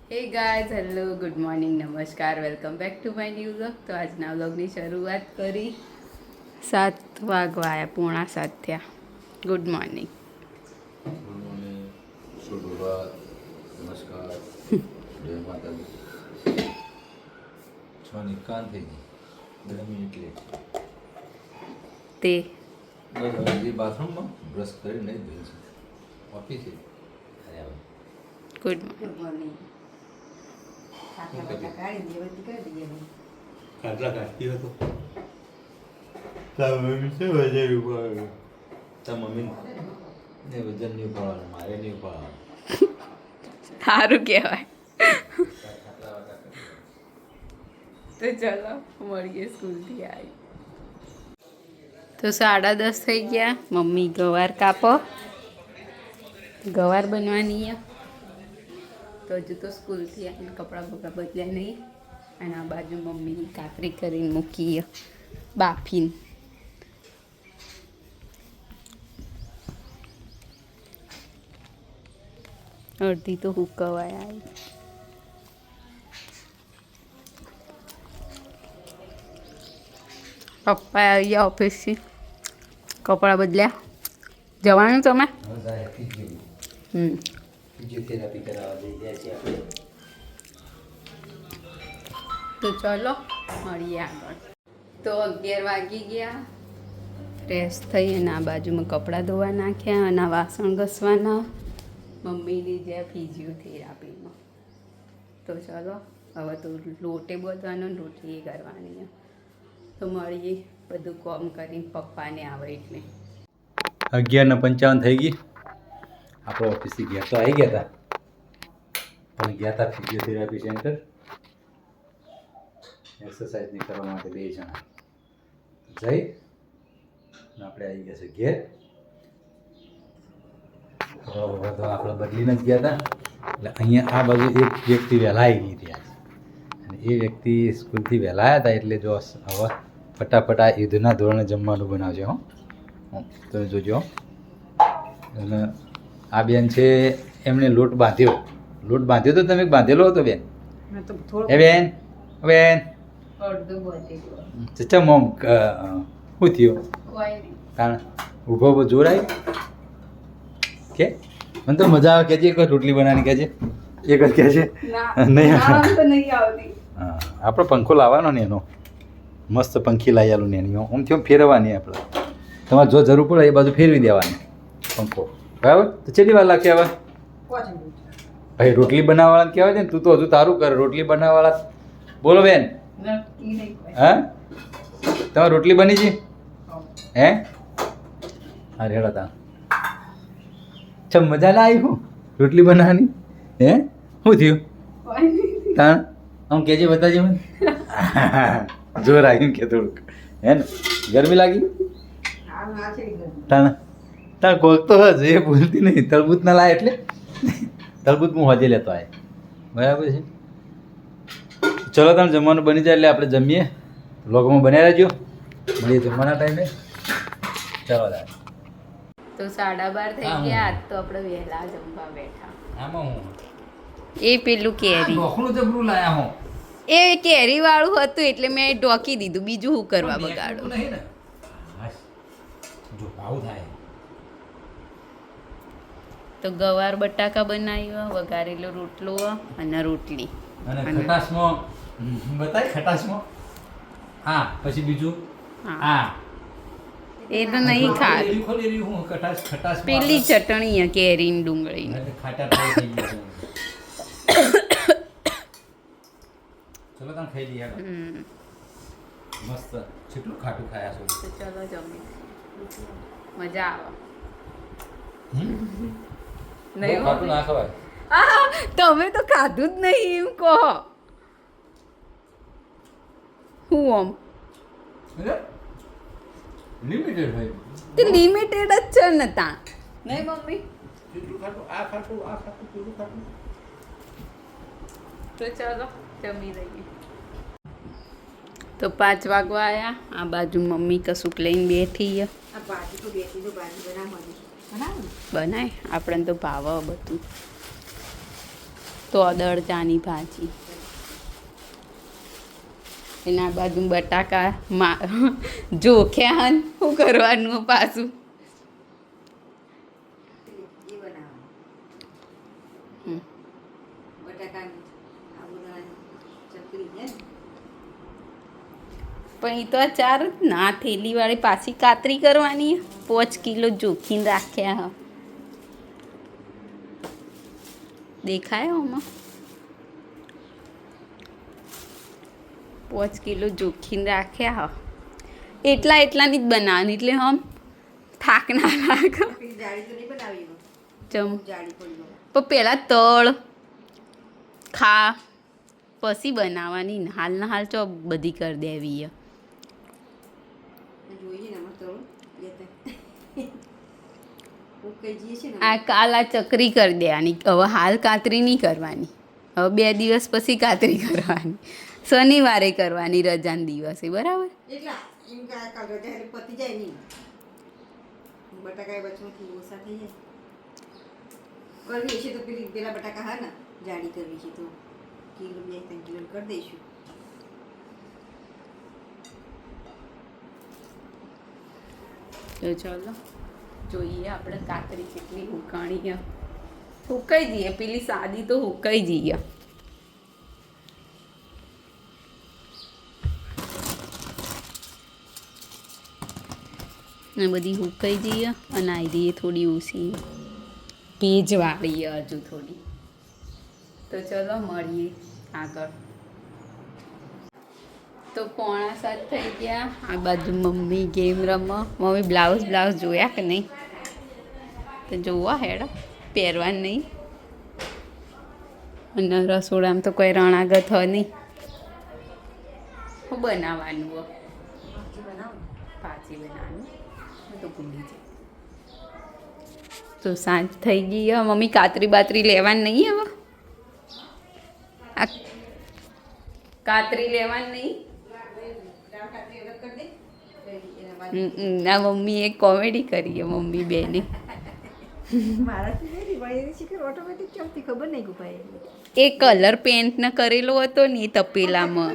હે guys, hello, good morning, નમસ્કાર, welcome back to my new vlog. તો આજના વ્લોગની શરૂઆત કરી 7 વાગવા આવ્યા, 6:45 થયા. Good morning. ગુડ મોર્નિંગ, સુપ્રભાત, નમસ્કાર, જય માતાજી. 6 ની કાન થઈ ગઈ, 2 મિનિટ લેટ. તે બસ હવે બાથરૂમમાં બ્રશ કરી નહીં ધોઈ છે ઓફિસે ગુડ મોર્નિંગ. ખાટલા કાઢતી હતો તાર મમ્મી છે વજન ઉપાડવાનું, તાર મમ્મી ને વજન નહીં ઉપાડવાનું, મારે નહીં ઉપાડવાનું. સારું કહેવાય. તો ચલો મળીએ સ્કૂલથી આવી. તો 10:30 થઈ ગયા. મમ્મી ગવાર કાપો, ગવાર બનવાની છે. તો હજુ તો સ્કૂલથી આવીને કપડાં બપડા બદલ્યા નહીં. અને આ બાજુ મમ્મીની કાતરી કરીને મૂકી બાફીને. અડધી તો હુકવાય આવી. પપ્પા આવી ગયા ઓફિસથી, કપડાં બદલ્યા. જવાનું તમે? ફિઝિયોથેરાપી કરાવવા જઈ ગયા છીએ આપણે. તો ચલો મળીએ આગળ. તો 11 વાગી ગયા. ફ્રેશ થઈ અને આ બાજુમાં કપડાં ધોવા નાખ્યા અને આ વાસણ ઘસવાના. મમ્મીની જે ફિઝિયોથેરાપીમાં. તો ચલો હવે તો લોટે બધવાનો, રોટલી કરવાની. તો મળીએ બધું કોમ કરીને, પપ્પાને આવે એટલે. 11:55 થઈ ગઈ. આપણે ઓફિસથી ગયા તો આવી ગયા હતા, પણ ગયા હતા ફિઝિયોથેરાપી સેન્ટર એક્સરસાઇઝની કરવા માટે 2 જણા જઈ. આપણે આવી ગયા છે ઘેર. તો આપણે બદલીને જ ગયા હતા. એટલે અહીંયા આ બાજુ એક વ્યક્તિ વહેલા આવી ગઈ હતી આજે, અને એ વ્યક્તિ સ્કૂલથી વહેલા આવ્યા હતા. એટલે જો હવે ફટાફટ આ યુદ્ધના ધોરણે જમવાનું બનાવજો. તમે જોજો. અને આ બેન છે, એમણે લોટ બાંધ્યો. લોટ બાંધ્યો તો તમે બાંધેલો હતો બેન? એ બેન, બેન ચચા મોમ શું થયું? કારણ ઊભો ઊભો જોર આવી કે મને તો મજા આવે. કહેજે એક રોટલી બનાવવાની, કહેજે એક જ કહે છે. નહીં હા, આપણે પંખો લાવવાનો ને એનો મસ્ત પંખી લાવી આલું ને એની આમથી આમ ફેરવવાની. આપણે તમારે જો જરૂર પડે એ બાજુ ફેરવી દેવાની પંખો. બરાબર? તો કેટલી વાર લાગશે હવે? ભાઈ રોટલી બનાવવાળાને કહેવાય ને, તું તો હજુ તારું કર. રોટલી બનાવવાળા બોલો બેન. હા, તમારે રોટલી બની છે? હે? હા રેડા તા ચમ મજા ના આવી હું રોટલી બનાવવાની? હે શું થયું? તાણ આમ કહેજે, બતાજે મને. જોર આવ્યું કે થોડુંક હે ને? ગરમી લાગી? તાણ તાણ કોક તો હજ એ ભૂલતી નહીં. તરબૂચ ના લાય એટલે તરબૂચ હું હજે લેતો આવે. બરાબર છે. ચલો તમે જમવાનું બની જાય એટલે આપણે જમીએ. વ્લોગમાં બન્યા રહેજો. મળીએ જમવાના ટાઈમે. ચાલો દાદા. તો 12:30 થઈ ગયા. આજ તો આપણે વહેલા જમવા બેઠા. આમાં હું એ પેલું કેરી, ડોખલું જબરું લાયા હું. એ કેરી વાળું હતું એટલે મેં ઢોકી દીધું. બીજું શું કરવા બગાડું? નહીં ને જો આવું થાય તો ગવાર બટાકા બનાવ્યો, વઘારેલો રોટલો અને રોટલી. અને ખટાશમાં બતાય ખટાશમાં. હા પછી બીજું હા એ તો નહીં ખાધું. ખોલી હું ખટાશ ખટાશ પેલી ચટણી છે કેરીની, ડુંગળીની. ખાટા થઈ ગયું છે. ચલો તમે ખાઈ લઈએ. મસ્ત કેટલું ખાટું ખાયા છો. તો ચલો જમી, મજા આવે. નહીં ખાટું ના ખવાય. તમે તો ખાધું જ નહીં એમ કહો. હું આમ લિમિટેડ હોય. તે લિમિટેડ જ છે ને તાં. નહીં મમ્મી? કેટલું ખાટું આ ખાટું આ ખાટું કેટલું ખાટું. તો ચાલો જમી લઈએ. તો 5 વાગવા આવ્યા. આ બાજુ મમ્મી કશુંક લઈને બેઠી છે. બનાય આપણને તો ભાવ બધું. તો અદળચાની ભાજી. એના બાજુ બટાકા જોખ્યા હન શું કરવાનું પાછું. પણ એ તો આ ચાર જ ના થેલી વાળી પાછી કાતરી કરવાની 5 કિલો જોખીને રાખ્યા હ દેખાય આમાં 5 કિલો જોખીને રાખ્યા હ એટલાની જ બનાવવાની એટલે હમ થાક ના લાગે. ચમ પણ પહેલાં તળ ખા પછી બનાવવાની હાલના હાલ ચો બધી કરી દેવી. આ કાલા ચકરી કરી દેવાની. હવે હાલ કાતરી નહીં કરવાની. હવે 2 દિવસ પછી કાતરી કરવાની. શનિવારે કરવાની રજાના દિવસે. બરાબર. બટાકા વચમાંથી ઓછા થઈ જાય. કરવી છે તો પેલા બટાકા હા ને જાડી કરવી છે તો કિલો 2-3 કિલો કરી દઈશું. તો ચાલો જોઈએ આપણે કાતરી કેટલી હુકાણી. હુકાઈ જઈએ પેલી સાદી તો હુકાઈ જઈએ. ને બધી હુકાઈ જઈએ અને આવી દઈએ થોડી ઓછી ભેજવાળી હજુ થોડી. તો ચલો મળીએ આગળ. તો 6:45 થઈ ગયા. આ બાજુ મમ્મી ગેમ રમો. મમ્મી બ્લાઉઝ જોયા કે નહીં? તો જોવા હેડો પહેરવાનું નહીં. અને રસોડામાં તો કોઈ રણાગત હોય નહીં. શું બનાવવાનું હોય? ભાજી બનાવવાનું તો ભૂલી જાય. તો સાંજ થઈ ગઈ. મમ્મી કાતરી બાતરી લેવાની નહીં હવે? આ કાતરી લેવાની નહીં? ના મમ્મી એક કોમેડી કરી મમ્મી બેને. એ કલર પેન્ટ ને કરેલો હતો ને એ તપેલામાં.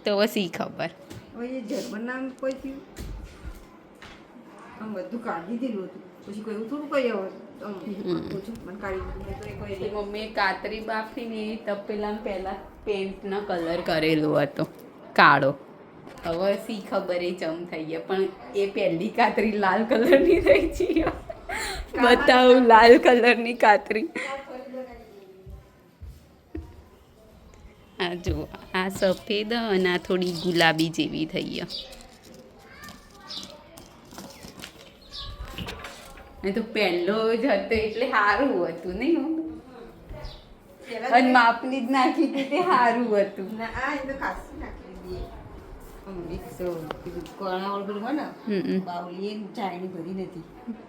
તો પછી ખબર જર્મન નામ કોઈ થયું આમ બધું કાઢી દીધું હતું પછી કોઈ એવું થોડું કઈ આવે. મમ્મીએ કાતરી બાફીને તપેલા પહેલા પેન્ટ નો કલર કરેલો હતો કાળો. હવે સી ખબર એ ચમ થઈ ગયા પણ એ પહેલી કાતરી લાલ કલરની થઈ છે. બતાવું લાલ કલરની કાતરી. આ જો આ સફેદ અને આ થોડી ગુલાબી જેવી થઈ. એ તો પહેલો જ હતો એટલે સારું હતું નહીં? અને માપની જ નાખી હતી તે સારું હતું.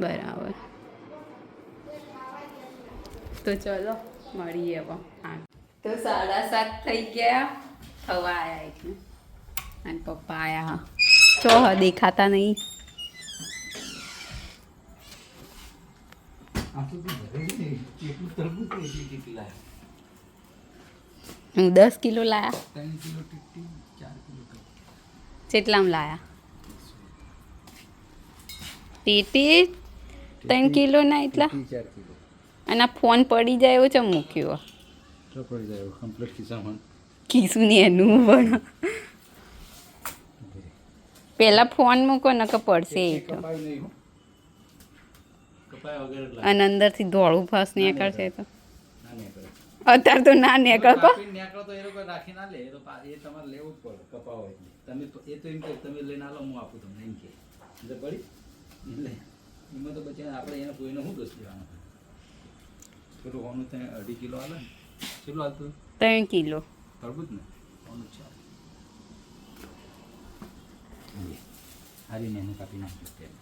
બરાબર. તો ચલો મળીએ હવે. હા તો 7:30 થઈ ગયા. થવા આવ્યા એટલે અને પપ્પા આવ્યા. ચો દેખાતા નહીં. હું 10 કિલો લાયા. કેટલામાં લાયા? ટીટી 3 કિલો ના એટલા. અને આ ફોન પડી જાય એવો ચમ મૂક્યો? કીશું ને એનું પણ પેલા ફોન મૂકો ને કે પડશે એ તો. અને અંદરથી ધોળું ફાસ નીકળશે તો અત્યારે તો ના નીકળ કો. તો એ લોકો રાખી ના લે એ તમારે લેવું જ પડે કપાવો તમે એ તો એમ કે તમે લઈને આલો હું આપું તમને એમ કે પડી એટલે એમાં તો પછી આપણે એને કોઈને શું દોષ દેવાનો? થોડું હોનું ત્યાં 2.5 કિલો આવે ને કેટલું આવતું? 3 કિલો તરબૂચ ને હોનું છે હારીને એને કાપી નાખ્યું તેલ.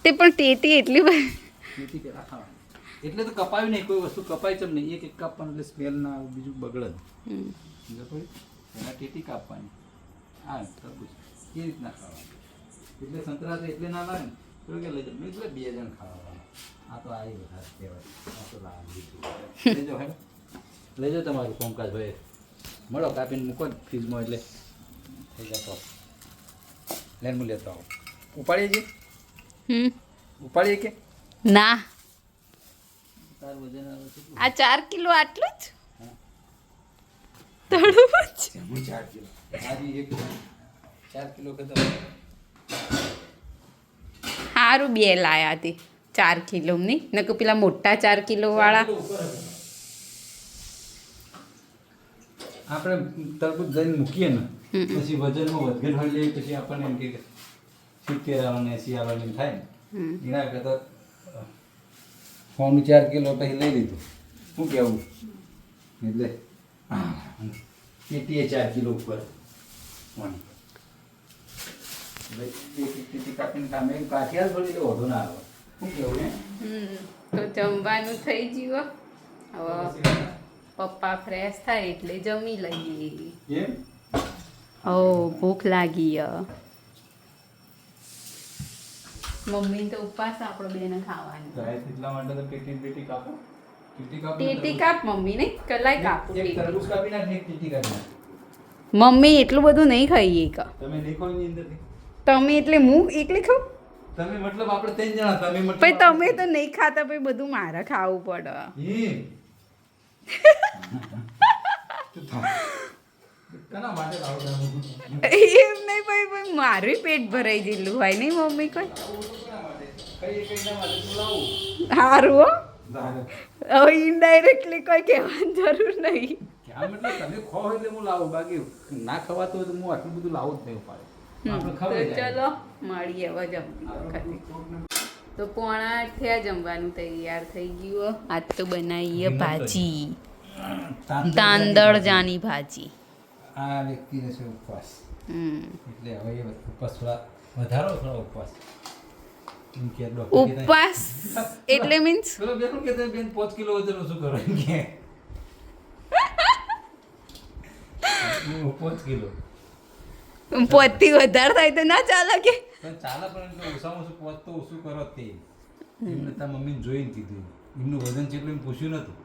તે પણ ટેટી એટલી ટેટી પેલા ખાવાની એટલે તો કપાયું નહીં. કોઈ વસ્તુ કપાય છે નહીં. એક કાપવાનું એટલે સ્મેલ ના બીજું બગડે. એના ટેટી કાપવાની. હા તરબૂચ એ રીતના ખાવાનું. એટલે સંતરા તો એટલે ના લાગે ને તો કે લઈ જાઓ. મેં એટલે 2 જણ ખાવાના. આ તો આવી વધારે કહેવાય. આ તો લાવી લઈ જાઓ હે લઈ જાઓ તમારું કોમકાજ ભાઈ મળો કાપીને મૂકો ફ્રીજમાં એટલે થઈ જતો લઈને હું લેતો આવું. ઉપાડીએ છીએ ઉપાડીએ કે ના તારું વજન આવે છે આ 4 કિલો આટલું જ તળું જ હું 4 કિલો આજી 4 કિલો કદમ સારું 2 લાયા હતી 4 કિલો ની નકર પેલા મોટા 4 કિલો વાળા આપણે તરબૂચ જઈને મૂકીએ ને પછી વજનમાં વધઘટ હોય જાય પછી આપણને એમ કે 70 આવવાને 80 આવવાની થાય ને એના કરતા ફોન 4 કિલો પછી લઈ લીધું શું કહેવું એટલે પેટીએ 4 કિલો ઉપર કાપીને કામે કાઠિયાર ભરી લે વધુ ના આવે શું કહેવું ને તો જમવાનું થઈ ગયું હવે પપ્પા ફ્રેશ થાય એટલે જમી લઈએ એમ ઓ ભૂખ લાગી મમ્મી તો ઉપવાસ આપણો બેને ખાવાનું ગાય એટલા માટે તો પેટી કાપો ટીટી કાપ મમ્મી ને કલાઈ કાપું એક તરબૂચ કાપી નાખ ને એક ટીટી કાપી નાખ. મમ્મી એટલું બધું નહીં ખાઈએ કા તમે દેખો એની અંદરથી તમે એટલે હું એકલી ખાઉં તમે મતલબ આપણે 3 જણા તમે મતલબ પછી તમે તો નહીં ખાતા પછી બધું મારે ખાવું પડે કના માટે લાવો તમે એમ નહીં ભાઈ મારું પેટ ભરાઈ ગયેલું હોય નહીં મમ્મી કોઈ કઈ ના માટે તું લાવું સારું હો હવે ઇનડાયરેક્ટલી કોઈ કહેવાની જરૂર નહીં ક્યાં મતલબ તમે ખો એટલે હું લાવું બાકી ના ખવાતું હોય તો હું આટલું બધું લાવું જ નહીં પાડે આપણે તો ખવાઈ જાય ચલો મળીએ હવે જમતી વખતે તો 7:45 થયા જમવાનું તૈયાર થઈ ગયું આજ તો બનાવીએ ભાજી તાંદળજાની ભાજી આ વ્યક્તિને છે ઉપવાસ એટલે હવે એ ઉપવાસ થોડા વધારો થોડા ઉપવાસ એમ કે ડોક્ટર ઉપવાસ એટલે મીન્સ પેલો બેન કે તમે બેન 5 કિલો વજન ઓછું કરો એમ કે 5 કિલો પોતથી વધારે થાય તો ના ચાલે કે પણ ચાલે પણ ઓછામાં ઓછું 5 તો ઓછું કરો જ તે એમને તાર મમ્મીને જોઈને કીધું એમનું વજન કેટલું એમ પૂછ્યું નતું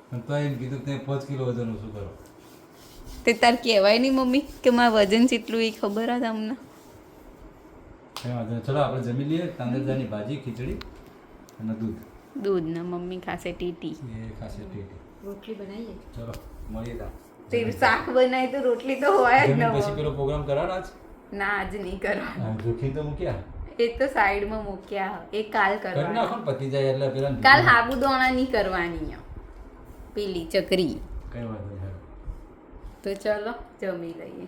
પણ તો એમ કીધું તમે 5 કિલો વજન ઓછું કરો તે તાર કહેવાય નહીં મમ્મી કે મારું વજન કેટલું એ ખબર આ તમને કઈ વાંધો નહીં. ચલો આપણે જમી લઈએ તાંદળજાની ભાજી ખીચડી અને દૂધ ને મમ્મી ખાશે ટીટી એ ખાશે ટેટી રોટલી બનાવીએ ચલો મળીએ તા તે શાક બનાય તો રોટલી તો હોય જ જમીન પછી ન પેલો પ્રોગ્રામ કરાવવાનો આજ ના આજ નહીં કરવાનો જોખી તો મૂક્યા એ તો સાઈડમાં મૂક્યા એ કાલ કરી કરવાની નાખો ને પતી જાય એટલે પેલા કાલ સાબુદાણાની કરવાની પેલી ચકરી કઈ વાંધો નહીં તો ચલો જમી લઈએ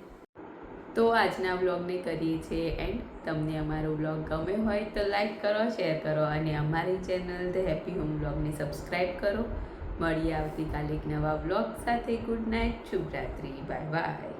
તો આજના વ્લોગને કરીએ છીએ એન્ડ તમને અમારો વ્લોગ ગમ્યો હોય તો લાઈક કરો શેર કરો અને અમારી ચેનલ ધ હેપી હોમ વ્લોગને સબસ્ક્રાઈબ કરો મળીએ આવતીકાલે એક નવા વ્લોગ સાથે ગુડ નાઇટ શુભરાત્રી બાય બાય